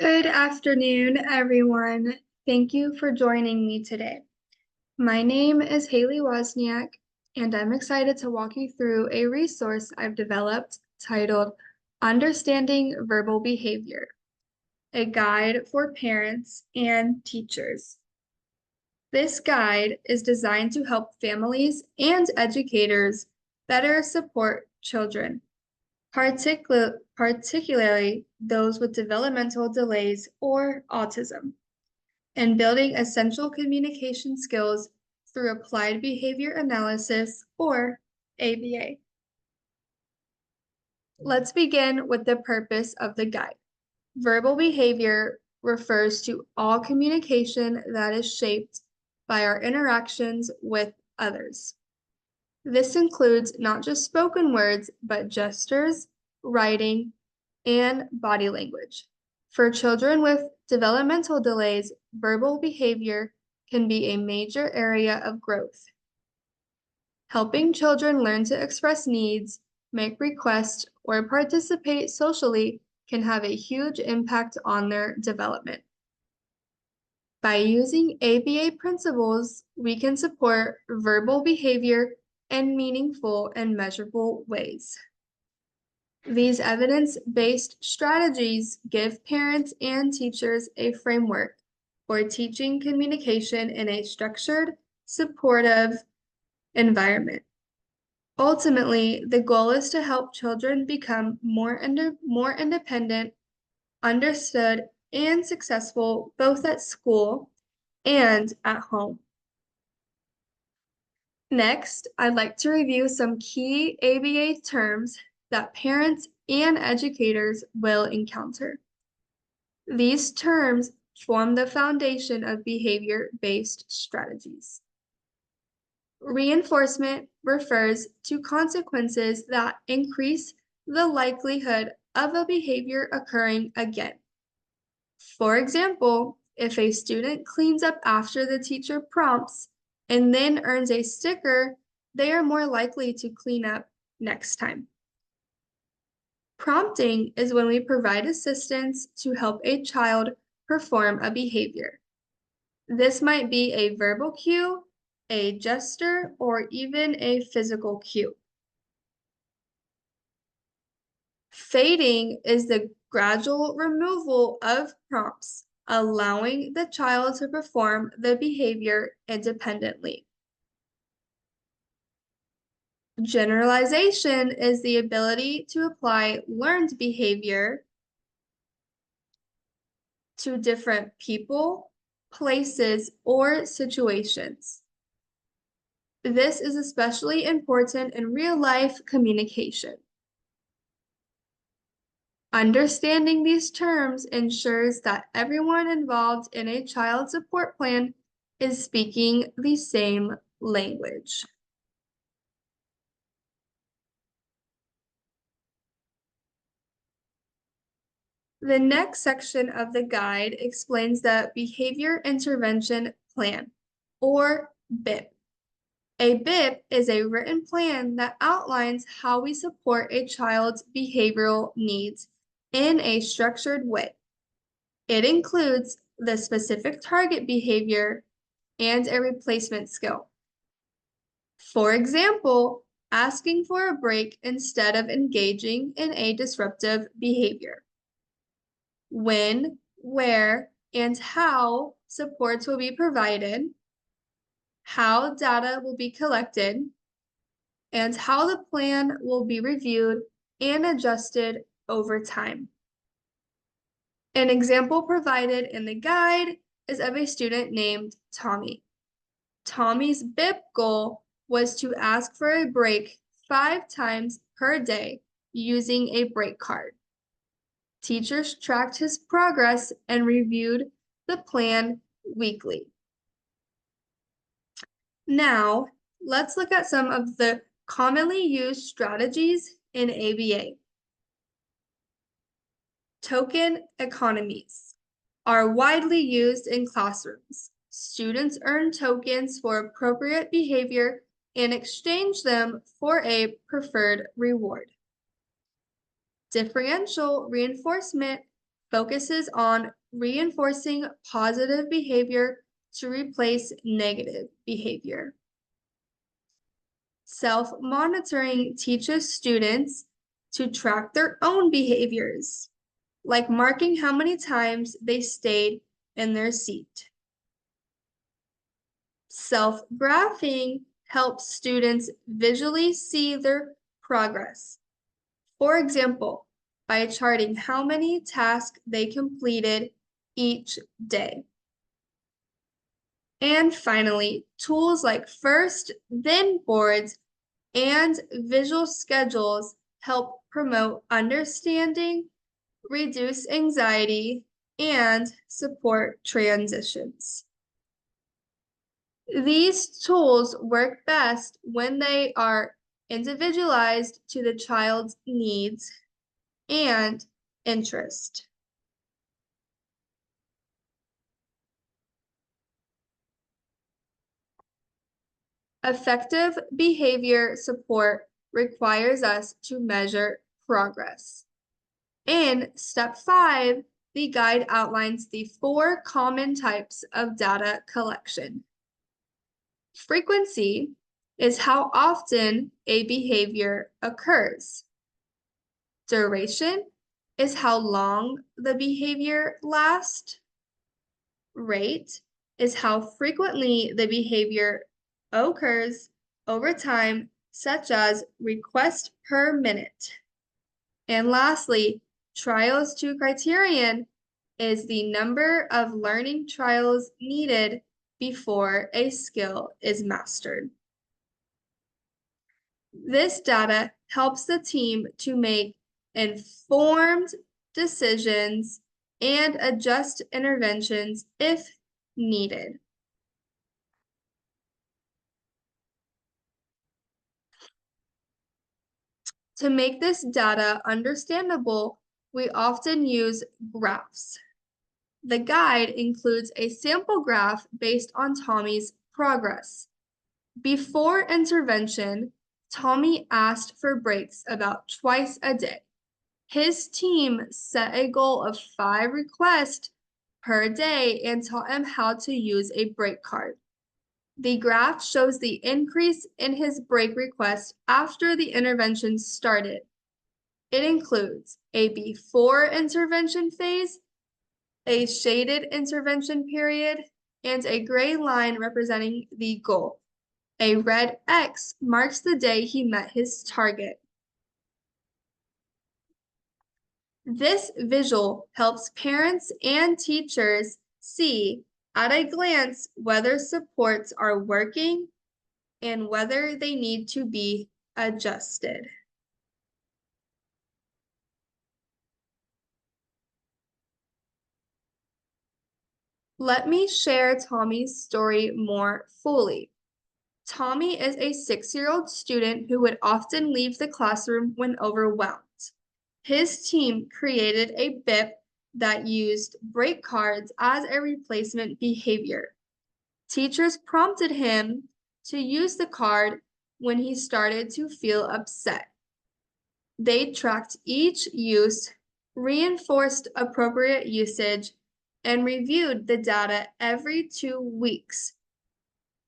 Good afternoon, everyone. Thank you for joining me today. My name is Haley Wozniak, and I'm excited to walk you through a resource I've developed titled Understanding Verbal Behavior, a guide for parents and teachers. This guide is designed to help families and educators better support children, particularly those with developmental delays or autism, and building essential communication skills through applied behavior analysis or ABA. Let's begin with the purpose of the guide. Verbal behavior refers to all communication that is shaped by our interactions with others. This includes not just spoken words, but gestures, writing, and body language. For children with developmental delays, verbal behavior can be a major area of growth. Helping children learn to express needs, make requests, or participate socially can have a huge impact on their development. By using ABA principles, we can support verbal behavior in meaningful and measurable ways. These evidence-based strategies give parents and teachers a framework for teaching communication in a structured, supportive environment. Ultimately, the goal is to help children become more independent, understood, and successful both at school and at home. Next, I'd like to review some key ABA terms that parents and educators will encounter. These terms form the foundation of behavior-based strategies. Reinforcement refers to consequences that increase the likelihood of a behavior occurring again. For example, if a student cleans up after the teacher prompts and then earns a sticker, they are more likely to clean up next time. Prompting is when we provide assistance to help a child perform a behavior. This might be a verbal cue, a gesture, or even a physical cue. Fading is the gradual removal of prompts, allowing the child to perform the behavior independently. Generalization is the ability to apply learned behavior to different people, places, or situations. This is especially important in real-life communication. Understanding these terms ensures that everyone involved in a child support plan is speaking the same language. The next section of the guide explains the Behavior Intervention Plan, or BIP. A BIP is a written plan that outlines how we support a child's behavioral needs in a structured way. It includes the specific target behavior and a replacement skill. For example, asking for a break instead of engaging in a disruptive behavior. When, where, and how supports will be provided, how data will be collected, and how the plan will be reviewed and adjusted over time. An example provided in the guide is of a student named Tommy. Tommy's BIP goal was to ask for a break 5 times per day using a break card. Teachers tracked his progress and reviewed the plan weekly. Now, let's look at some of the commonly used strategies in ABA. Token economies are widely used in classrooms. Students earn tokens for appropriate behavior and exchange them for a preferred reward. Differential reinforcement focuses on reinforcing positive behavior to replace negative behavior. Self-monitoring teaches students to track their own behaviors, like marking how many times they stayed in their seat. Self-graphing helps students visually see their progress. For example, by charting how many tasks they completed each day. And finally, tools like first, then boards and visual schedules help promote understanding, reduce anxiety, and support transitions. These tools work best when they are individualized to the child's needs and interest. Effective behavior support requires us to measure progress. In step 5, the guide outlines the 4 common types of data collection. Frequency is how often a behavior occurs. Duration is how long the behavior lasts. Rate is how frequently the behavior occurs over time, such as request per minute. And lastly, trials to criterion is the number of learning trials needed before a skill is mastered. This data helps the team to make informed decisions and adjust interventions if needed. To make this data understandable, we often use graphs. The guide includes a sample graph based on Tommy's progress. Before intervention, Tommy asked for breaks about twice a day. His team set a goal of 5 requests per day and taught him how to use a break card. The graph shows the increase in his break request after the intervention started. It includes a before intervention phase, a shaded intervention period, and a gray line representing the goal. A red X marks the day he met his target. This visual helps parents and teachers see at a glance whether supports are working and whether they need to be adjusted. Let me share Tommy's story more fully. Tommy is a 6-year-old student who would often leave the classroom when overwhelmed. His team created a BIP that used break cards as a replacement behavior. Teachers prompted him to use the card when he started to feel upset. They tracked each use, reinforced appropriate usage, and reviewed the data every 2 weeks.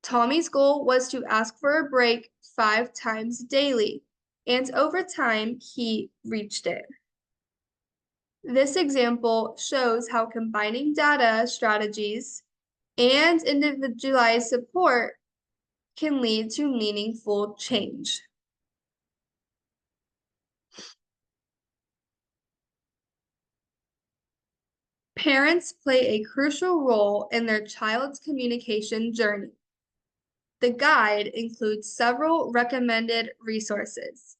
Tommy's goal was to ask for a break 5 times daily, and over time, he reached it. This example shows how combining data strategies and individualized support can lead to meaningful change. Parents play a crucial role in their child's communication journey. The guide includes several recommended resources.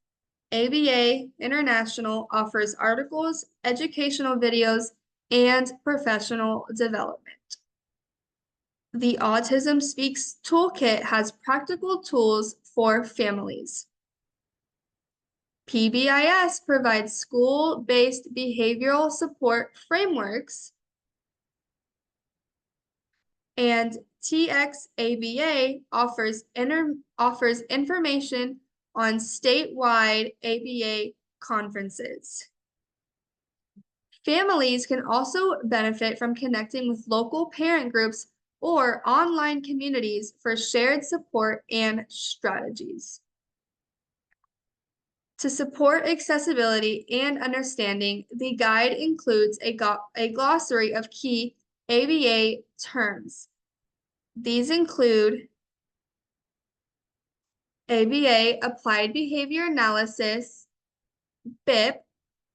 ABA International offers articles, educational videos, and professional development. The Autism Speaks Toolkit has practical tools for families. PBIS provides school-based behavioral support frameworks, and TXABA offers information on statewide ABA conferences. Families can also benefit from connecting with local parent groups or online communities for shared support and strategies. To support accessibility and understanding, the guide includes a glossary of key ABA terms. These include ABA, Applied Behavior Analysis, BIP,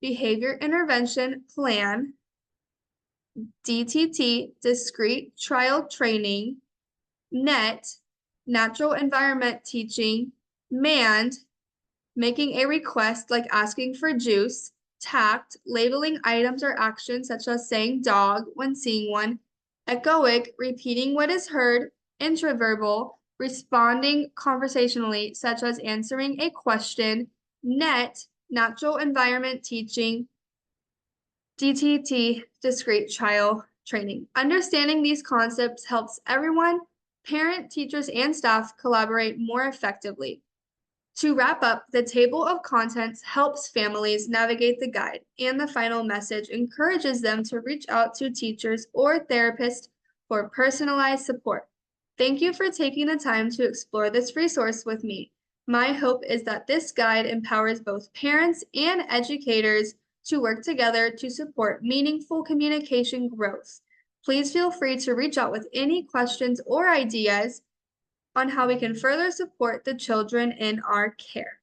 Behavior Intervention Plan, DTT, Discrete Trial Training, NET, Natural Environment Teaching, MAND, Making a request like asking for juice, TACT, labeling items or actions such as saying dog when seeing one, echoic, repeating what is heard, intraverbal, responding conversationally such as answering a question, NET, natural environment teaching, DTT, discrete trial training. Understanding these concepts helps everyone, parent, teachers, and staff collaborate more effectively. To wrap up, the table of contents helps families navigate the guide, and the final message encourages them to reach out to teachers or therapists for personalized support. Thank you for taking the time to explore this resource with me. My hope is that this guide empowers both parents and educators to work together to support meaningful communication growth. Please feel free to reach out with any questions or ideas on how we can further support the children in our care.